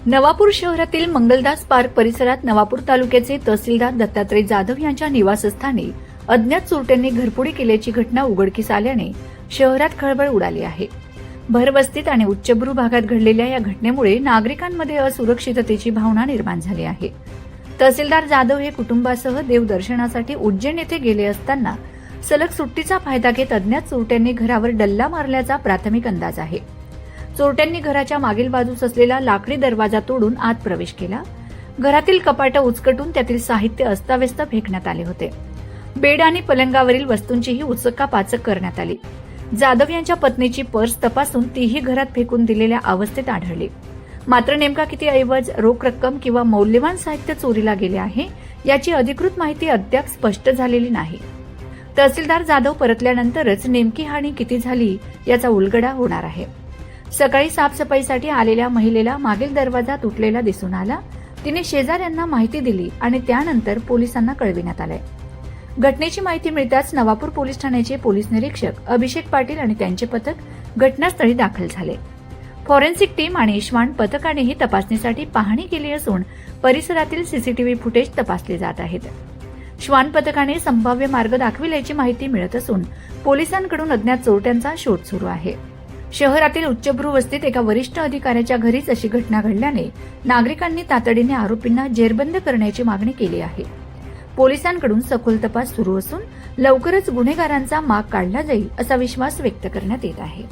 नवापूर शहरातील मंगलदास पार्क परिसरात नवापूर तालुक्याचे तहसीलदार दत्तात्रय जाधव यांच्या निवासस्थानी अज्ञात चोरट्यांनी घरफोडी केल्याची घटना उघडकीस आल्याने शहरात खळबळ उडाली आहे. भरवस्तीत आणि उच्चभ्रू भागात घडलेल्या या घटनेमुळे नागरिकांमध्ये असुरक्षिततेची भावना निर्माण झाली आहे. तहसीलदार जाधव हे कुटुंबासह देवदर्शनासाठी उज्जैन येथे गेले असताना सलग सुट्टीचा फायदा घेत अज्ञात चोरट्यांनी घरावर डल्ला मारल्याचा प्राथमिक अंदाज आहे. चोरट्यांनी घराच्या मागील बाजूस असलेला लाकडी दरवाजा तोडून आत प्रवेश केला. घरातील कपाटं उचकटून त्यातील साहित्य अस्ताव्यस्त फेकण्यात आले होते. बेड आणि पलंगावरील वस्तूंचीही उचकापाचक करण्यात आली. जाधव यांच्या पत्नीची पर्स तपासून तीही घरात फेकून दिलेल्या अवस्थेत आढळली. मात्र नेमका किती ऐवज, रोख रक्कम किंवा मौल्यवान साहित्य चोरीला गेले आहे याची अधिकृत माहिती अद्याप स्पष्ट झालेली नाही. तहसीलदार जाधव परतल्यानंतरच नेमकी हानी किती झाली याचा उलगडा होणार आहे. सकाळी साफसफाईसाठी आलेल्या महिलेला मागील दरवाजा तुटलेला दिसून आला. तिने शेजाऱ्यांना माहिती दिली आणि त्यानंतर पोलिसांना कळविण्यात आले. घटनेची माहिती मिळताच नवापूर पोलीस ठाण्याचे पोलीस निरीक्षक अभिषेक पाटील आणि त्यांचे पथक घटनास्थळी दाखल झाले. फॉरेन्सिक टीम आणि श्वान पथकानेही तपासणीसाठी पाहणी केली असून परिसरातील सीसीटीव्ही फुटेज तपासले जात आहेत. श्वान पथकाने संभाव्य मार्ग दाखविल्याची माहिती मिळत असून पोलिसांकडून अज्ञात चोरट्यांचा शोध सुरू आहे. शहरातील उच्चभ्रू वस्तीत एका वरिष्ठ अधिकाऱ्याच्या घरीच अशी घटना घडल्याने नागरिकांनी तातडीने आरोपींना जेरबंद करण्याची मागणी केली आहे. पोलिसांकडून सखोल तपास सुरू असून लवकरच गुन्हेगारांचा माग काढला जाईल असा विश्वास व्यक्त करण्यात येत आहे.